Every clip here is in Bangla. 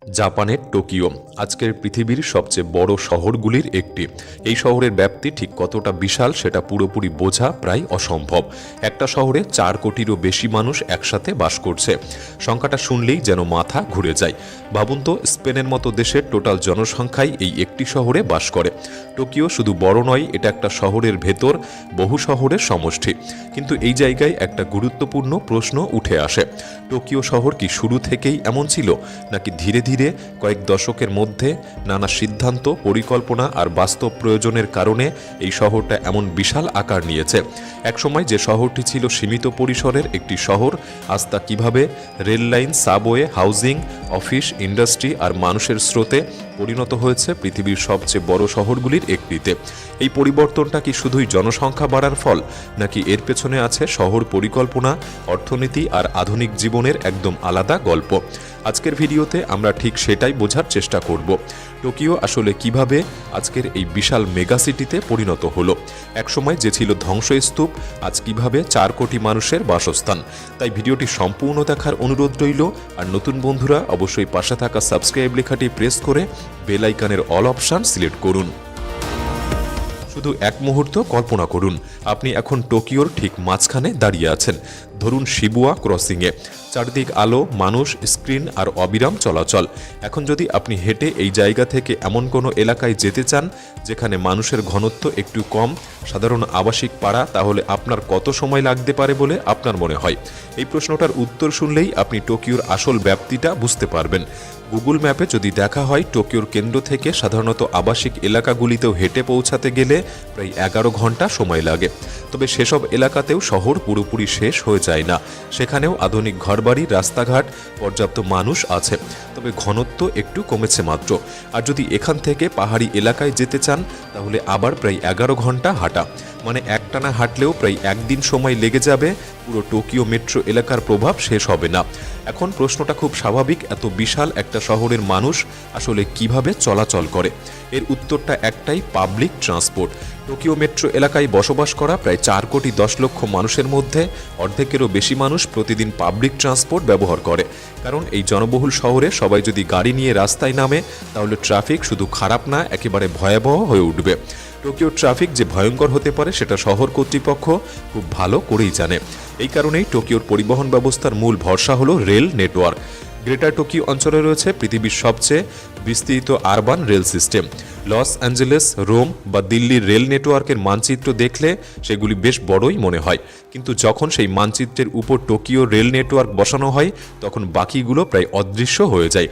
জাপানের টোকিও আজকের পৃথিবীর সবচেয়ে বড় শহরগুলির একটি। এই শহরের ব্যাপ্তি ঠিক কতটা বিশাল সেটা পুরোপুরি বোঝা প্রায় অসম্ভব। একটা শহরে 4 কোটিরও বেশি মানুষ একসাথে বাস করছে। সংখ্যাটা শুনলেই যেন মাথা ঘুরে যায়। ভাবুন তো, স্পেনের মতো দেশের টোটাল জনসংখ্যাই এই একটি শহরে বাস করে। টোকিও শুধু বড় নয়, এটা একটা শহরের ভেতর বহু শহরের সমষ্টি। কিন্তু এই জায়গায় একটা গুরুত্বপূর্ণ প্রশ্ন উঠে আসে, টোকিও শহর কি শুরু থেকেই এমন ছিল, নাকি ধীরে ধীরে কয়েক দশকের মধ্যে নানা সিদ্ধান্ত, পরিকল্পনা আর বাস্তব প্রয়োজনের কারণে এই শহরটা এমন বিশাল আকার নিয়েছে? একসময় যে শহরটি ছিল সীমিত পরিসরের একটি শহর, আজ তা কীভাবে rail line, subway, housing, office, industry আর মানুষের স্রোতে পরিণত হয়েছে পৃথিবীর সবচেয়ে বড় শহরগুলির একটিতে। এই পরিবর্তনটা কি শুধুই জনসংখ্যা বাড়ার ফল, নাকি এর পেছনে আছে শহর পরিকল্পনা, অর্থনীতি আর আধুনিক জীবনের একদম আলাদা গল্প? আজকের ভিডিওতে আমরা ঠিক সেটাই বোঝার চেষ্টা করব। টোকিও আসলে কিভাবে আজকের এই বিশাল মেগাসিটিতে পরিণত হলো। একসময় যে ছিল ধ্বংসস্তূপ, আজ কিভাবে 4 কোটি মানুষের বাসস্থান। তাই ভিডিওটি সম্পূর্ণ দেখার অনুরোধ রইল। আর নতুন বন্ধুরা অবশ্যই পাশে থাকা সাবস্ক্রাইব লেখাটি প্রেস করে বেল আইকনের অল অপশন সিলেক্ট করুন। শুধু এক মুহূর্ত কল্পনা করুন, আপনি এখন টোকিওর ঠিক মাঝখানে দাঁড়িয়ে আছেন। ধরুন শিবুয়া ক্রসিংয়ে। চারদিক আলো, মানুষ, স্ক্রিন আর অবিরাম চলাচল। এখন যদি আপনি হেঁটে এই জায়গা থেকে এমন কোনো এলাকায় যেতে চান যেখানে মানুষের ঘনত্ব একটু কম, সাধারণ আবাসিক পাড়া, তাহলে আপনার কত সময় লাগতে পারে বলে আপনার মনে হয়? এই প্রশ্নটার উত্তর শুনলেই আপনি টোকিওর আসল ব্যাপ্তিটা বুঝতে পারবেন। গুগল ম্যাপে যদি দেখা হয়, টোকিওর কেন্দ্র থেকে সাধারণত আবাসিক এলাকাগুলিতেও হেঁটে পৌঁছাতে গেলে প্রায় 11 ঘন্টা সময় লাগে। তবে সেসব এলাকাতেও শহর পুরোপুরি শেষ হয়ে যায় না। সেখানেও আধুনিক ঘরবাড়ি, রাস্তাঘাট, পর্যাপ্ত মানুষ আছে। তবে ঘনত্ব একটু কমেছে মাত্র। আর যদি এখান থেকে পাহাড়ি এলাকায় যেতে চান, তাহলে আবার প্রায় 11 ঘন্টা হাঁটা। মানে একটানা হাঁটলেও প্রায় একদিন সময় লেগে যাবে। পুরো টোকিও মেট্রো এলাকার প্রভাব শেষ হবে না। এখন প্রশ্নটা খুব স্বাভাবিক, এত বিশাল একটা শহরের মানুষ আসলে কিভাবে চলাচল করে? এর উত্তরটা একটাই, পাবলিক ট্রান্সপোর্ট। টোকিও মেট্রো এলাকায় বসবাস করা প্রায় 4 কোটি 10 লক্ষ মানুষের মধ্যে অর্ধেকেরও বেশি মানুষ প্রতিদিন পাবলিক ট্রান্সপোর্ট ব্যবহার করে। কারণ এই জনবহুল শহরে সবাই যদি গাড়ি নিয়ে রাস্তায় নামে, তাহলে ট্রাফিক শুধু খারাপ না, একেবারে ভয়াবহ হয়ে উঠবে। টোকিওর ট্রাফিক যে ভয়ঙ্কর হতে পারে সেটা শহর কর্তৃপক্ষ খুব ভালো করেই জানে। এই কারণেই টোকিওর পরিবহন ব্যবস্থার মূল ভরসা হলো রেল নেটওয়ার্ক। গ্রেটার টোকিও অঞ্চলে রয়েছে পৃথিবীর সবচেয়ে বিস্তৃত urban rail system. Los Angeles, Rome বা দিল্লির রেল নেটওয়ার্কের মানচিত্র দেখলে সেগুলি বেশ বড়ই মনে হয়। কিন্তু যখন সেই মানচিত্রের উপর টোকিও রেল নেটওয়ার্ক বসানো হয়, তখন বাকিগুলো প্রায় অদৃশ্য হয়ে যায়।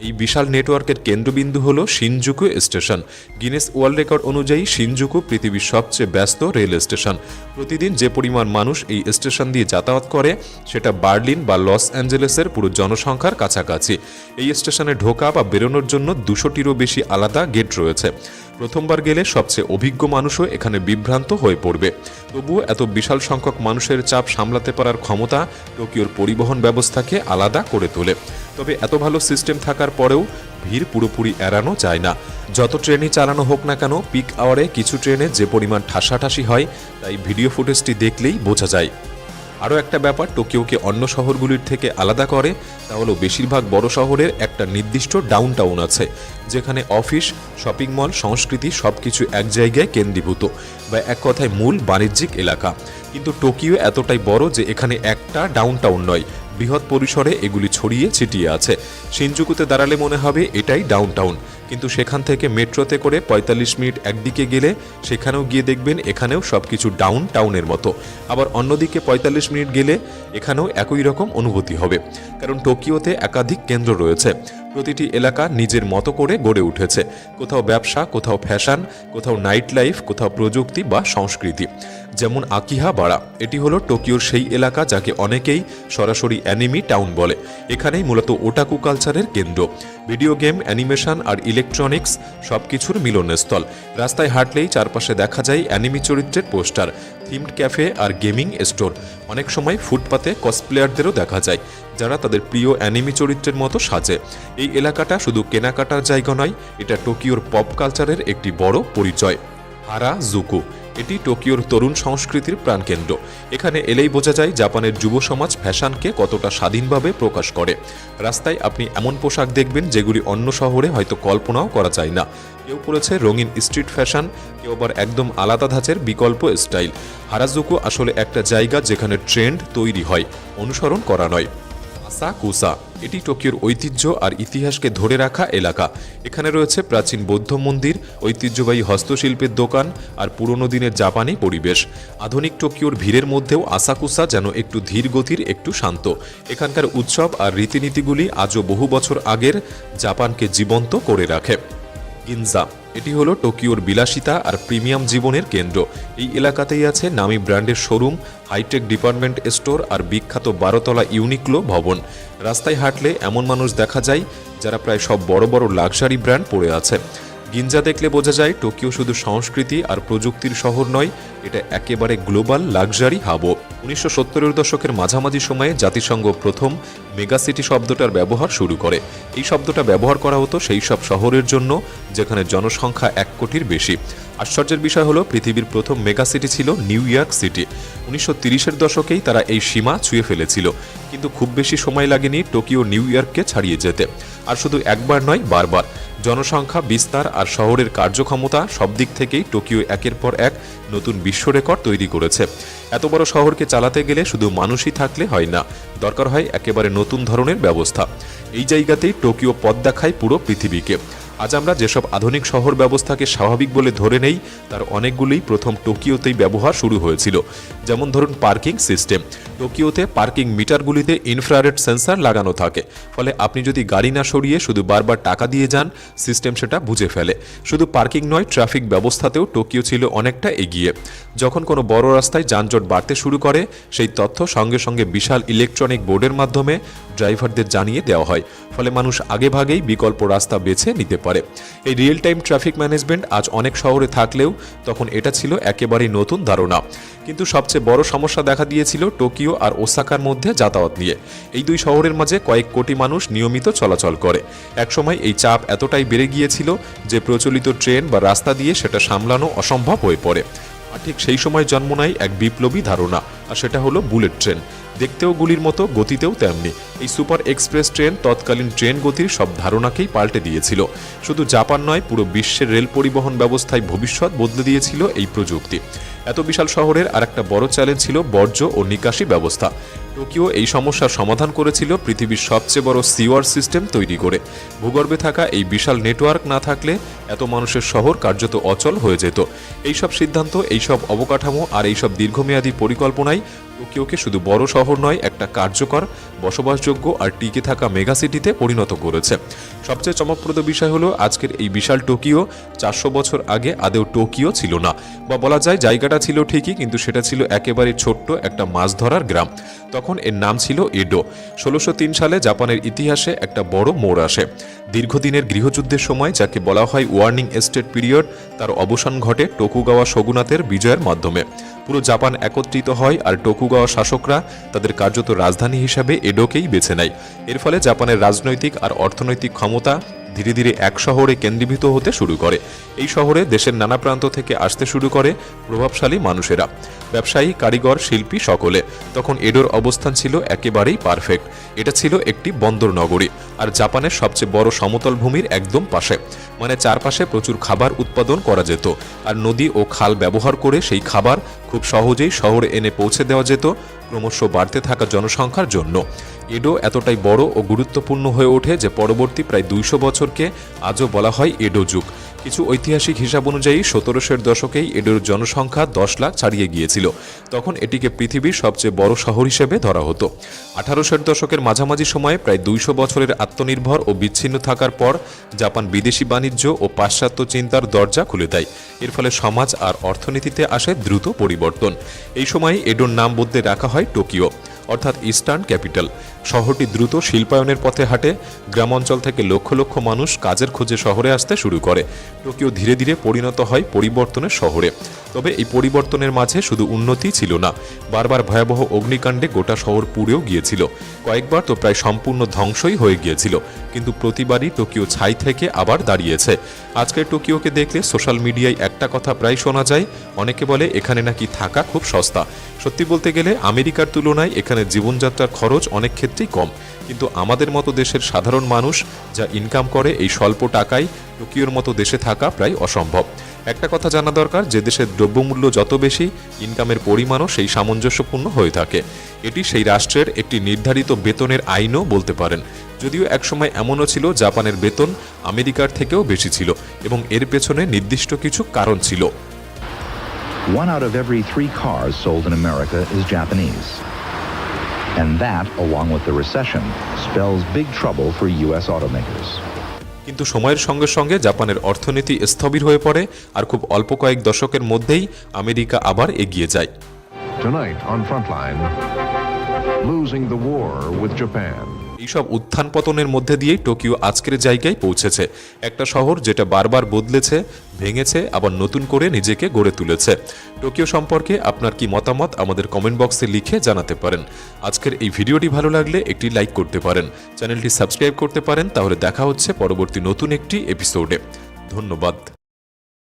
এই বিশাল নেটওয়ার্কের কেন্দ্রবিন্দু হল Shinjuku station. Guinness world record অনুযায়ী শিনজুকু পৃথিবীর সবচেয়ে ব্যস্ত রেল স্টেশন। প্রতিদিন যে পরিমাণ মানুষ এই স্টেশন দিয়ে যাতায়াত করে, সেটা বার্লিন বা লস অ্যাঞ্জেলেসের পুরো জনসংখ্যার কাছাকাছি। এই স্টেশনে ঢোকা বা বেরোনোর জন্য 200টিরও বেশি আলাদা গেট রয়েছে। প্রথমবার গেলে সবচেয়ে অভিজ্ঞ মানুষও এখানে বিভ্রান্ত হয়ে পড়বে। তবুও এত বিশাল সংখ্যক মানুষের চাপ সামলাতে পারার ক্ষমতা টোকিওর পরিবহন ব্যবস্থাকে আলাদা করে তোলে। তবে এত ভালো সিস্টেম থাকার পরেও ভিড় পুরোপুরি এড়ানো যায় না। যত ট্রেনই চালানো হোক না কেন, পিক আওয়ারে কিছু ট্রেনে যে পরিমাণ ঠাসাঠাসি হয়, তাই ভিডিও ফুটেজটি দেখলেই বোঝা যায়। আরও একটা ব্যাপার টোকিওকে অন্য শহরগুলির থেকে আলাদা করে, তা হলো বেশিরভাগ বড় শহরের একটা নির্দিষ্ট ডাউনটাউন আছে, যেখানে অফিস, শপিং মল, সংস্কৃতি সবকিছু এক জায়গায় কেন্দ্রীভূত, বা এক কথায় মূল বাণিজ্যিক এলাকা। কিন্তু টোকিও এতটাই বড় যে এখানে একটা ডাউনটাউন নয়, বৃহৎ পরিসরে এগুলি ছড়িয়ে ছিটিয়ে আছে। শিনজুকুতে দাঁড়ালে মনে হবে এটাই ডাউনটাউন, কিন্তু সেখান থেকে মেট্রোতে করে 45 মিনিট একদিকে গেলে সেখানেও গিয়ে দেখবেন এখানেও সবকিছু ডাউনটাউনের মতো। আবার অন্যদিকে 45 মিনিট গেলে এখানেও একই রকম অনুভূতি হবে। কারণ টোকিওতে একাধিক কেন্দ্র রয়েছে। প্রতিটি এলাকা নিজের মতো করে গড়ে উঠেছে। কোথাও ব্যবসা, কোথাও ফ্যাশন, কোথাও নাইট লাইফ, কোথাও প্রযুক্তি বা সংস্কৃতি। যেমন আকিহাবাড়া, এটি হলো টোকিওর সেই এলাকা যাকে অনেকেই সরাসরি অ্যানিমি টাউন বলে। এখানেই মূলত ওটাকু কালচারের কেন্দ্র। ভিডিও গেম, অ্যানিমেশন আর ইলেকট্রনিক্স সবকিছুর মিলনস্থল। রাস্তায় হাঁটলেই চারপাশে দেখা যায় অ্যানিমি চরিত্রের পোস্টার, থিমড ক্যাফে আর গেমিং স্টোর। অনেক সময় ফুটপাতে কসপ্লেয়ারদেরও দেখা যায়, যারা তাদের প্রিয় অ্যানিমি চরিত্রের মতো সাজে। এই এলাকাটা শুধু কেনাকাটার জায়গা নয়, এটা টোকিওর পপ কালচারের একটি বড় পরিচয়। হারাজুকু, এটি টোকিওর তরুণ সংস্কৃতির প্রাণকেন্দ্র। এখানে এলেই বোঝা যায় জাপানের যুব সমাজ ফ্যাশনকে কতটা স্বাধীনভাবে প্রকাশ করে। রাস্তায় আপনি এমন পোশাক দেখবেন যেগুলি অন্য শহরে হয়তো কল্পনাও করা যায় না। কেউ পরেছে রঙিন স্ট্রিট ফ্যাশন, কেউ আবার একদম আলাদা ধাঁচের বিকল্প স্টাইল। হারাজুকু আসলে একটা জায়গা যেখানে ট্রেন্ড তৈরি হয়, অনুসরণ করা নয়। আসাকুসা এটি টোকিওর ঐতিহ্য আর ইতিহাসকে ধরে রাখা এলাকা। এখানে রয়েছে প্রাচীন বৌদ্ধ মন্দির, ঐতিহ্যবাহী হস্তশিল্পের দোকান আর পুরনো দিনের জাপানি পরিবেশ। আধুনিক টোকিওর ভিড়ের মধ্যেও আসাকুসা যেন একটু ধীর গতির, একটু শান্ত। এখানকার উৎসব আর রীতিনীতিগুলি আজও বহু বছর আগের জাপানকে জীবন্ত করে রাখে। গিনজা এটি হলো টোকিওর বিলাসিতা আর প্রিমিয়াম জীবনের কেন্দ্র। এই এলাকাতেই আছে নামী ব্র্যান্ডের শোরুম, হাইটেক ডিপার্টমেন্ট স্টোর আর বিখ্যাত 12তলা ইউনিক্লো ভবন। রাস্তায় হাঁটলে এমন মানুষ দেখা যায় যারা প্রায় সব বড় বড় লাক্সারি ব্র্যান্ড পরে আছে। গিনজা দেখলে বোঝা যায় টোকিও শুধু সংস্কৃতি আর প্রযুক্তির শহর নয়, এটা একেবারে গ্লোবাল লাক্সারি হাবও। 1970-এর দশকের মাঝামাঝি সময়ে জাতিসংঘ প্রথম মেগাসিটি শব্দটার ব্যবহার শুরু করে। এই শব্দটা ব্যবহার করা হতো সেই সব শহরের জন্য যেখানে জনসংখ্যা 1 কোটির বেশি। আশ্চর্যের বিষয় হলো পৃথিবীর প্রথম মেগাসিটি ছিল নিউ ইয়র্ক সিটি। 1930-এর দশকেই তারা এই সীমা ছুঁয়ে ফেলেছিল, কিন্তু খুব বেশি সময় লাগেনি টোকিও নিউ ইয়র্ককে ছাড়িয়ে যেতে। আর শুধু একবার নয়, বারবার। জনসংখ্যা, বিস্তার আর শহরের কার্যক্ষমতা সব দিক থেকেই টোকিও একের পর এক নতুন বিশ্ব রেকর্ড তৈরি করেছে। এত বড় শহরকে চালাতে গেলে শুধু মানুষই থাকলে হয় না, দরকার হয় একেবারে নতুন ধরনের ব্যবস্থা। এই জায়গাতেই টোকিও পথ দেখায় পুরো পৃথিবীকে। আজ আমরা যেসব আধুনিক শহর ব্যবস্থাকে স্বাভাবিক বলে ধরে নেই, তার অনেকগুলোই প্রথম টোকিওতেই ব্যবহার শুরু হয়েছিল। যেমন ধরুন পার্কিং সিস্টেম। টোকিওতে পার্কিং মিটারগুলিতে ইনফ্রারেড সেন্সর লাগানো থাকে, ফলে আপনি যদি গাড়ি না সরিয়ে শুধু বারবার টাকা দিয়ে যান, সিস্টেম সেটা বুঝে ফেলে। শুধু পার্কিং নয়, ট্রাফিক ব্যবস্থাতেও টোকিও ছিল অনেকটা এগিয়ে। যখন কোনো বড় রাস্তায় যানজট বাড়তে শুরু করে, সেই তথ্য সঙ্গে সঙ্গে বিশাল ইলেকট্রনিক বোর্ডের মাধ্যমে ড্রাইভারদের জানিয়ে দেওয়া হয়, ফলে মানুষ আগেভাগেই বিকল্প রাস্তা বেছে নিতে পারে। এই রিয়েল টাইম ট্রাফিক ম্যানেজমেন্ট আজ অনেক শহরে থাকলেও তখন এটা ছিল একেবারেই নতুন ধারণা। কিন্তু সবচেয়ে বড় সমস্যা দেখা দিয়েছিল টোকিও আর ওসাকার মধ্যে যাতায়াত নিয়ে। এই দুই শহরের মাঝে কয়েক কোটি মানুষ নিয়মিত চলাচল করে। একসময় এই চাপ এতটাই বেড়ে গিয়েছিল যে প্রচলিত ট্রেন বা রাস্তা দিয়ে সেটা সামলানো অসম্ভব হয়ে পড়ে। আর ঠিক সেই সময় জন্ম নেয় এক বিপ্লবী ধারণা, আর সেটা হলো বুলেট ট্রেন। দেখতেও গুলির মতো, গতিতেও তেমনি। এই সুপার এক্সপ্রেস ট্রেন তৎকালীন ট্রেন গতির সব ধারণাকেই পাল্টে দিয়েছিল। শুধু জাপান নয়, পুরো বিশ্বের রেল পরিবহন ব্যবস্থায় ভবিষ্যৎ বদলে দিয়েছিল এই প্রযুক্তি। এত বিশাল শহরের আরেকটা বড় চ্যালেঞ্জ ছিল বর্জ্য ও নিকাশি ব্যবস্থা। টোকিও এই সমস্যার সমাধান করেছিল পৃথিবীর সবচেয়ে বড় সিওয়ার সিস্টেম তৈরি করে। ভূগর্ভে থাকা এই বিশাল নেটওয়ার্ক না থাকলে এত মানুষের শহর কার্যত অচল হয়ে যেত। এইসব সিদ্ধান্ত, এইসব অবকাঠামো আর এইসব দীর্ঘমেয়াদী পরিকল্পনায় টোকিওকে শুধু বড় শহর নয়, একটা কার্যকর, বসবাসযোগ্য আর টিকে থাকা মেগাসিটিতে পরিণত করেছে। সবচেয়ে চমকপ্রদ বিষয় হলো আজকের এই বিশাল টোকিও 400 বছর আগে আদেও টোকিও ছিল না, বা বলা যায় জায়গাটা ছিল ঠিকই, কিন্তু সেটা ছিল একেবারে ছোট্ট একটা মাছ ধরার গ্রাম। তখন এর নাম ছিল এডো। 1603 সালে জাপানের ইতিহাসে একটা বড় মোড় আসে। দীর্ঘদিনের গৃহযুদ্ধের সময়, যাকে বলা হয় ওয়ার্নিং এস্টেট পিরিয়ড, তার অবসান ঘটে টোকুগাওয়া শোগুনাতের বিজয়ের মাধ্যমে। পুরো জাপান একত্রিত হয় আর টোকুগাওয়া শাসকরা তাদের কার্যত রাজধানী হিসাবে এডোকেই বেছে নেয়। এর ফলে জাপানের রাজনৈতিক আর অর্থনৈতিক ক্ষমতা ধীরে ধীরে এক শহরে কেন্দ্রীভূত হতে শুরু করে। এই শহরে দেশের নানা প্রান্ত থেকে আসতে শুরু করে প্রভাবশালী মানুষেরা, ব্যবসায়ী, কারিগর, শিল্পী, সকলে। তখন এডোর অবস্থান ছিল একেবারেই পারফেক্ট। এটা ছিল একটি বন্দর নগরী, আর জাপানের সবচেয়ে বড় সমতল ভূমির একদম পাশে। মানে চারপাশে প্রচুর খাবার উৎপাদন করা যেত, আর নদী ও খাল ব্যবহার করে সেই খাবার খুব সহজেই শহরে এনে পৌঁছে দেওয়া যেত ক্রমশ বাড়তে থাকা জনসংখ্যার জন্য। এডো এতটাই বড় ও গুরুত্বপূর্ণ হয়ে ওঠে যে পরবর্তী প্রায় 200 বছরকে আজও বলা হয় এডো যুগ। কিছু ঐতিহাসিক হিসাব অনুযায়ী 1700-এর দশকেই এডোর জনসংখ্যা 10 লাখ ছাড়িয়ে গিয়েছিল। তখন এটিকে পৃথিবীর সবচেয়ে বড় শহর হিসেবে ধরা হতো। 1800-এর দশকের মাঝামাঝি সময়ে প্রায় 200 বছরের আত্মনির্ভর ও বিচ্ছিন্ন থাকার পর জাপান বিদেশি বাণিজ্য ও পাশ্চাত্য চিন্তার দরজা খুলে দেয়। এর ফলে সমাজ আর অর্থনীতিতে আসে দ্রুত পরিবর্তন। এই সময় এডোর নাম বদলে রাখা হয় টোকিও, অর্থাৎ ইস্টার্ন ক্যাপিটাল। শহরটি দ্রুত শিল্পায়নের পথে হাঁটে। গ্রামাঞ্চল থেকে লক্ষ লক্ষ মানুষ কাজের খোঁজে শহরে আসতে শুরু করে। টোকিও ধীরে ধীরে পরিণত হয় পরিবর্তনের শহরে। তবে এই পরিবর্তনের মাঝে শুধু উন্নতি ছিল না, বারবার ভয়াবহ অগ্নিকাণ্ডে গোটা শহর পুড়েও গিয়েছিল। কয়েকবার তো প্রায় সম্পূর্ণ ধ্বংসই হয়ে গিয়েছিল, কিন্তু প্রতিবারই টোকিও ছাই থেকে আবার দাঁড়িয়েছে। আজকের টোকিওকে দেখলে সোশ্যাল মিডিয়ায় একটা কথা প্রায় শোনা যায়, অনেকে বলে এখানে নাকি থাকা খুব সস্তা। সত্যি বলতে গেলে আমেরিকার তুলনায় এখানে জীবনযাত্রার খরচ অনেক ক্ষেত্রেই কম, কিন্তু আমাদের মতো দেশের সাধারণ মানুষ যা ইনকাম করে এই স্বল্প টাকায় টোকিওর মতো দেশে থাকা প্রায় অসম্ভব। একটা কথা জানা দরকার, যে দেশের দ্রব্যমূল্য যত বেশি, ইনকামের পরিমাণও সেই সামঞ্জস্যপূর্ণ হয়ে থাকে। এটি সেই রাষ্ট্রের একটি নির্ধারিত বেতনের আইনও বলতে পারেন। যদিও একসময় এমনও ছিল জাপানের বেতন আমেরিকার থেকেও বেশি ছিল, এবং এর পেছনে নির্দিষ্ট কিছু কারণ ছিল। 1 out of every 3 cars sold in America is Japanese. And that, along with the recession, spells big trouble for U.S. automakers. কিন্তু সময়ের সঙ্গে সঙ্গে জাপানের অর্থনীতি স্থবির হয়ে পড়ে, আর খুব অল্প কয়েক দশকের মধ্যেই আমেরিকা আবার এগিয়ে যায়। Tonight on Frontline, losing the war with Japan. এইসব উত্থান পতনের মধ্যে দিয়েই টোকিও আজকের জায়গায় পৌঁছেছে। একটা শহর যেটা বারবার বদলেছে, ভেঙেছে, আবার নতুন করে নিজেকে গড়ে তুলেছে। টোকিও সম্পর্কে আপনার কি মতামত আমাদের কমেন্ট বক্সে লিখে জানাতে পারেন। আজকের এই ভিডিওটি ভালো লাগলে একটি লাইক করতে পারেন, চ্যানেলটি সাবস্ক্রাইব করতে পারেন। তাহলে দেখা হচ্ছে পরবর্তী নতুন একটি এপিসোডে। ধন্যবাদ।